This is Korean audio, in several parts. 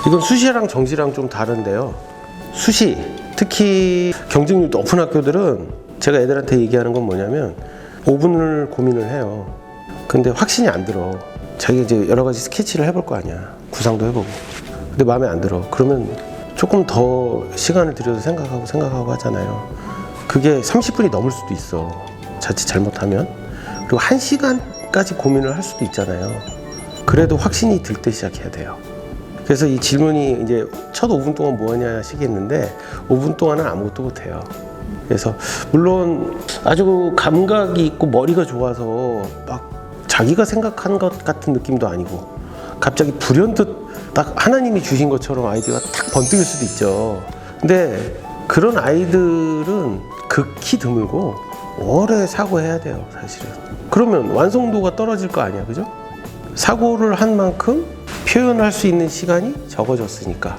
이건 수시랑 정시랑 좀 다른데요. 수시, 특히 경쟁률 높은 학교들은 제가 애들한테 얘기하는 건 뭐냐면 5분을 고민을 해요. 근데 확신이 안 들어. 자기가 이제 여러 가지 스케치를 해볼 거 아니야. 구상도 해보고. 근데 마음에 안 들어. 그러면 조금 더 시간을 들여서 생각하고 하잖아요. 그게 30분이 넘을 수도 있어. 자칫 잘못하면. 그리고 1시간까지 고민을 할 수도 있잖아요. 그래도 확신이 들 때 시작해야 돼요. 그래서 이 질문이 이제 첫 5분 동안 뭐 하냐 하시겠는데 5분 동안은 아무것도 못 해요. 그래서 물론 아주 감각이 있고 머리가 좋아서 막 자기가 생각한 것 같은 느낌도 아니고 갑자기 불현듯 딱 하나님이 주신 것처럼 아이디어가 탁 번뜩일 수도 있죠. 근데 그런 아이들은 극히 드물고 오래 사고해야 돼요, 사실은. 그러면 완성도가 떨어질 거 아니야, 그죠? 사고를 한 만큼 표현할 수 있는 시간이 적어졌으니까.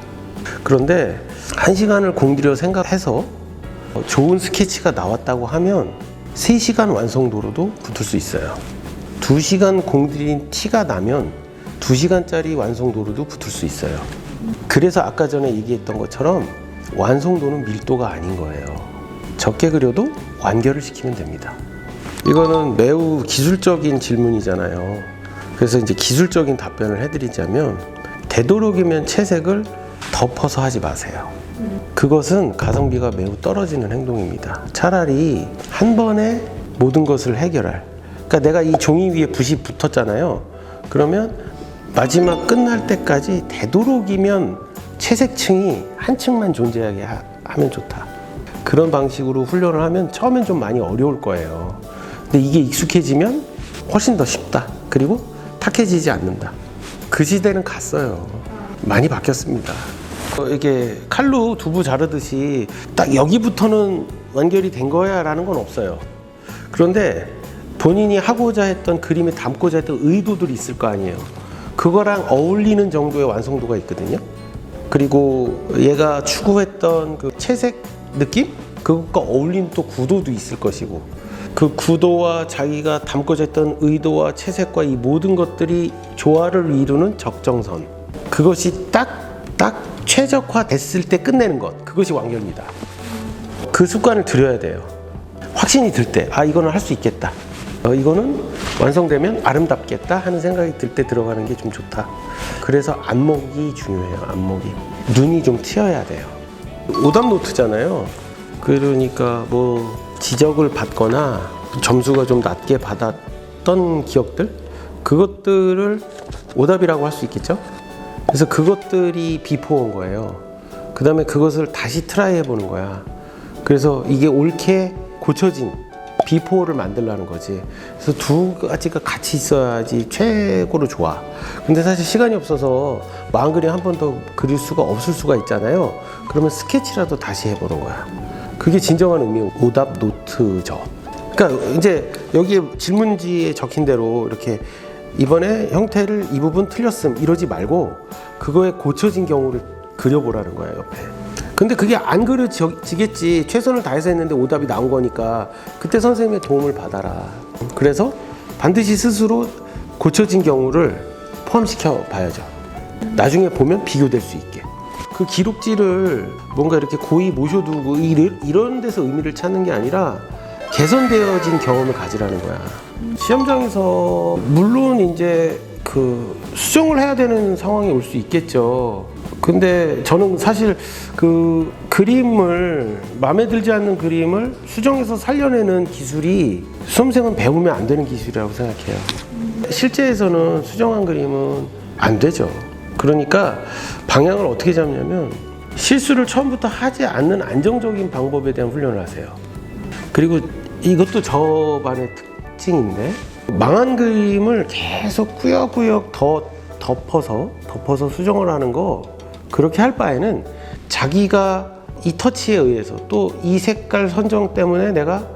그런데 1시간을 공들여 생각해서 좋은 스케치가 나왔다고 하면 3시간 완성도로도 붙을 수 있어요. 2시간 공들인 티가 나면 2시간짜리 완성도로도 붙을 수 있어요. 그래서 아까 전에 얘기했던 것처럼 완성도는 밀도가 아닌 거예요. 적게 그려도 완결을 시키면 됩니다. 이거는 매우 기술적인 질문이잖아요. 그래서 이제 기술적인 답변을 해드리자면 되도록이면 채색을 덮어서 하지 마세요. 그것은 가성비가 매우 떨어지는 행동입니다. 차라리 한 번에 모든 것을 해결할, 그러니까 내가 이 종이 위에 붓이 붙었잖아요. 그러면 마지막 끝날 때까지 되도록이면 채색층이 한 층만 존재하게 하면 좋다. 그런 방식으로 훈련을 하면 처음엔 좀 많이 어려울 거예요. 근데 이게 익숙해지면 훨씬 더 쉽다. 그리고 탁해지지 않는다. 그 시대는 갔어요. 많이 바뀌었습니다. 이게 칼로 두부 자르듯이 딱 여기부터는 완결이 된 거야 라는 건 없어요. 그런데 본인이 하고자 했던 그림에 담고자 했던 의도들이 있을 거 아니에요. 그거랑 어울리는 정도의 완성도가 있거든요. 그리고 얘가 추구했던 그 채색 느낌? 그것과 어울리는 또 구도도 있을 것이고, 그 구도와 자기가 담고자 했던 의도와 채색과 이 모든 것들이 조화를 이루는 적정선, 그것이 딱 최적화됐을 때 끝내는 것, 그것이 완결입니다. 그 습관을 들여야 돼요. 확신이 들 때, 아 이거는 할 수 있겠다, 이거는 완성되면 아름답겠다 하는 생각이 들 때 들어가는 게 좀 좋다. 그래서 안목이 중요해요. 안목이. 눈이 좀 트여야 돼요. 오답 노트잖아요. 그러니까 뭐 지적을 받거나 점수가 좀 낮게 받았던 기억들, 그것들을 오답이라고 할 수 있겠죠. 그래서 그것들이 비포인 거예요. 그 다음에 그것을 다시 트라이 해보는 거야. 그래서 이게 옳게 고쳐진 비포를 만들라는 거지. 그래서 두 가지가 같이 있어야지 최고로 좋아. 근데 사실 시간이 없어서 마음 그림 한 번 더 그릴 수가 없을 수가 있잖아요. 그러면 스케치라도 다시 해보는 거야. 그게 진정한 의미의 오답 노트죠. 그러니까 이제 여기 질문지에 적힌 대로 이렇게 이번에 형태를 이 부분 틀렸음 이러지 말고 그거에 고쳐진 경우를 그려보라는 거예요, 옆에. 근데 그게 안 그려지겠지. 최선을 다해서 했는데 오답이 나온 거니까 그때 선생님의 도움을 받아라. 그래서 반드시 스스로 고쳐진 경우를 포함시켜 봐야죠. 나중에 보면 비교될 수 있게. 그 기록지를 뭔가 이렇게 고이 모셔두고 이런 데서 의미를 찾는 게 아니라 개선되어진 경험을 가지라는 거야. 시험장에서 물론 이제 그 수정을 해야 되는 상황이 올 수 있겠죠. 근데 저는 사실 그 그림을, 마음에 들지 않는 그림을 수정해서 살려내는 기술이 수험생은 배우면 안 되는 기술이라고 생각해요. 실제에서는 수정한 그림은 안 되죠. 그러니까 방향을 어떻게 잡냐면 실수를 처음부터 하지 않는 안정적인 방법에 대한 훈련을 하세요. 그리고 이것도 저 반의 특징인데, 망한 그림을 계속 꾸역꾸역 더 덮어서 수정을 하는 거, 그렇게 할 바에는 자기가 이 터치에 의해서 또 이 색깔 선정 때문에 내가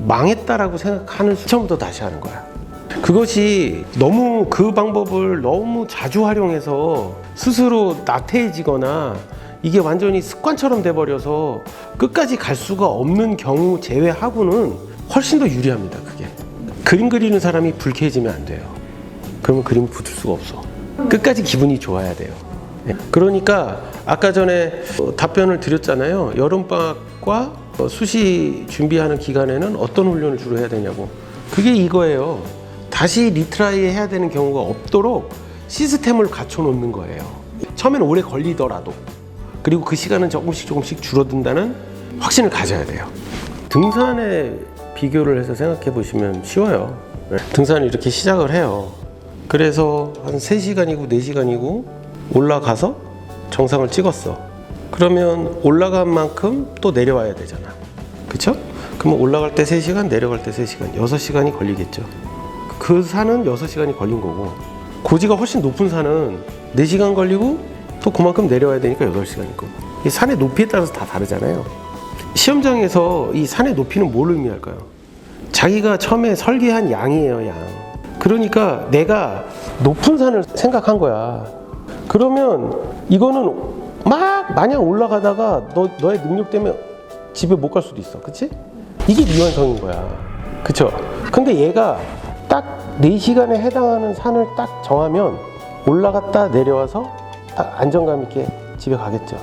망했다라고 생각하는 처음부터 다시 하는 거야. 그것이 너무 그 방법을 너무 자주 활용해서 스스로 나태해지거나 이게 완전히 습관처럼 돼버려서 끝까지 갈 수가 없는 경우 제외하고는 훨씬 더 유리합니다. 그게 그림 그리는 사람이 불쾌해지면 안 돼요. 그러면 그림을 붙을 수가 없어. 끝까지 기분이 좋아야 돼요. 그러니까 아까 전에 답변을 드렸잖아요. 여름방학과 수시 준비하는 기간에는 어떤 훈련을 주로 해야 되냐고. 그게 이거예요. 다시 리트라이 해야 되는 경우가 없도록 시스템을 갖춰 놓는 거예요. 처음엔 오래 걸리더라도, 그리고 그 시간은 조금씩 줄어든다는 확신을 가져야 돼요. 등산에 비교를 해서 생각해 보시면 쉬워요. 등산을 이렇게 시작을 해요. 그래서 한 3시간이고 4시간이고 올라가서 정상을 찍었어. 그러면 올라간 만큼 또 내려와야 되잖아. 그쵸? 그러면 올라갈 때 3시간, 내려갈 때 3시간, 6시간이 걸리겠죠. 그 산은 6시간이 걸린 거고, 고지가 훨씬 높은 산은 4시간 걸리고 또 그만큼 내려와야 되니까 8시간일 거고. 이 산의 높이에 따라서 다 다르잖아요. 시험장에서 이 산의 높이는 뭘 의미할까요? 자기가 처음에 설계한 양이에요, 양. 그러니까 내가 높은 산을 생각한 거야. 그러면 이거는 막 마냥 올라가다가 너의 능력 때문에 집에 못 갈 수도 있어. 그치? 이게 미완성인 거야. 그쵸? 근데 얘가 딱 4시간에 해당하는 산을 딱 정하면 올라갔다 내려와서 딱 안정감 있게 집에 가겠죠.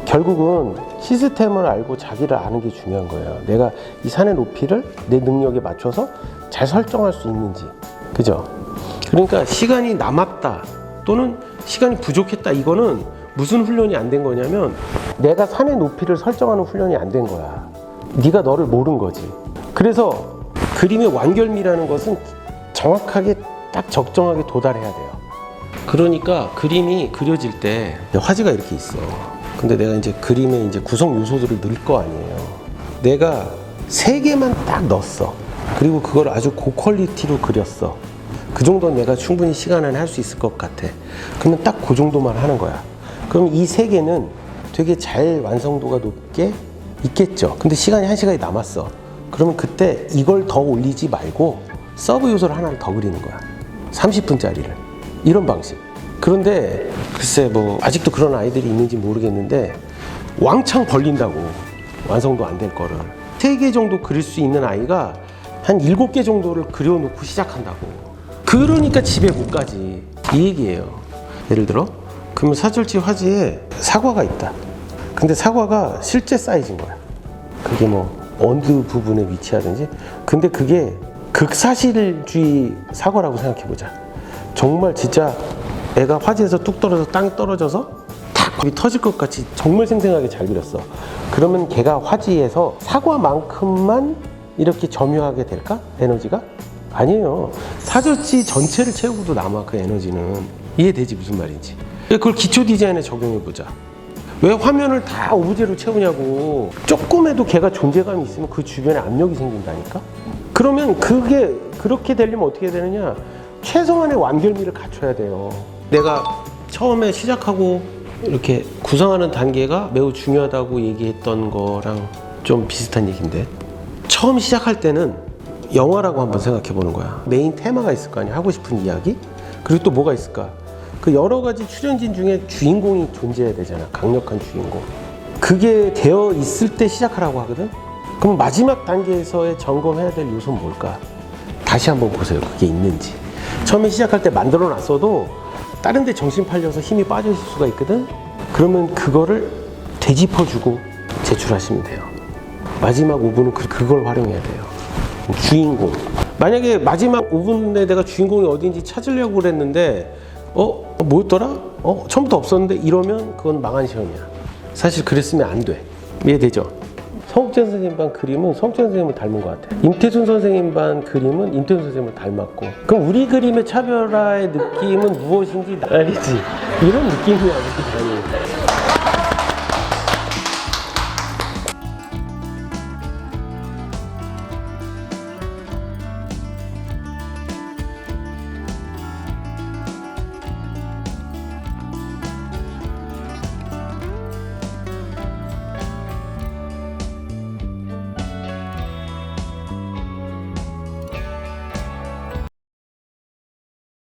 결국은 시스템을 알고 자기를 아는 게 중요한 거예요. 내가 이 산의 높이를 내 능력에 맞춰서 잘 설정할 수 있는지. 그죠? 그러니까 시간이 남았다 또는 시간이 부족했다, 이거는 무슨 훈련이 안 된 거냐면 내가 산의 높이를 설정하는 훈련이 안 된 거야. 네가 너를 모른 거지. 그래서 그림의 완결미라는 것은 정확하게 딱 적정하게 도달해야 돼요. 그러니까 그림이 그려질 때 화지가 이렇게 있어. 근데 내가 이제 그림에 이제 구성 요소들을 넣을 거 아니에요. 내가 3개만 딱 넣었어. 그리고 그걸 아주 고퀄리티로 그렸어. 그 정도는 내가 충분히 시간 안에 할 수 있을 것 같아. 그러면 딱 그 정도만 하는 거야. 그럼 이 3개는 되게 잘 완성도가 높게 있겠죠. 근데 시간이 1시간이 남았어. 그러면 그때 이걸 더 올리지 말고 서브 요소를 하나를 더 그리는 거야. 30분짜리를. 이런 방식. 그런데 글쎄 뭐 아직도 그런 아이들이 있는지 모르겠는데 왕창 벌린다고 완성도 안 될 거를 3개 정도 그릴 수 있는 아이가 한 7개 정도를 그려놓고 시작한다고. 그러니까 집에 못 가지, 이 얘기예요. 예를 들어 그러면 사절지 화지에 사과가 있다. 근데 사과가 실제 사이즈인 거야. 그게 뭐 어느 부분에 위치하든지. 근데 그게 극사실주의 사과라고 생각해보자. 정말 진짜 애가 화지에서 뚝 떨어져서 땅에 떨어져서 탁 거기 터질 것 같이 정말 생생하게 잘 그렸어. 그러면 걔가 화지에서 사과만큼만 이렇게 점유하게 될까? 에너지가? 아니에요. 사절지 전체를 채우고도 남아, 그 에너지는. 이해되지 무슨 말인지. 그걸 기초 디자인에 적용해보자. 왜 화면을 다 오브제로 채우냐고. 조금에도 걔가 존재감이 있으면 그 주변에 압력이 생긴다니까. 그러면 그게 그렇게 되려면 어떻게 되느냐, 최소한의 완결미를 갖춰야 돼요. 내가 처음에 시작하고 이렇게 구성하는 단계가 매우 중요하다고 얘기했던 거랑 좀 비슷한 얘기인데, 처음 시작할 때는 영화라고 한번 생각해 보는 거야. 메인 테마가 있을 거 아니야, 하고 싶은 이야기. 그리고 또 뭐가 있을까. 그 여러 가지 출연진 중에 주인공이 존재해야 되잖아, 강력한 주인공. 그게 되어 있을 때 시작하라고 하거든. 그럼 마지막 단계에서의 점검해야 될 요소는 뭘까? 다시 한번 보세요, 그게 있는지. 처음에 시작할 때 만들어 놨어도 다른 데 정신 팔려서 힘이 빠져 있을 수가 있거든. 그러면 그거를 되짚어주고 제출하시면 돼요. 마지막 5분은 그걸 활용해야 돼요. 주인공. 만약에 마지막 5분에 내가 주인공이 어딘지 찾으려고 그랬는데 뭐였더라? 처음부터 없었는데, 이러면 그건 망한 시험이야. 사실 그랬으면 안 돼. 이해되죠? 성욱재 선생님 반 그림은 성욱재 선생님을 닮은 것 같아. 임태순 선생님 반 그림은 임태순 선생님을 닮았고. 그럼 우리 그림의 차별화의 느낌은 무엇인지 아니지. 이런 느낌이야, 아니.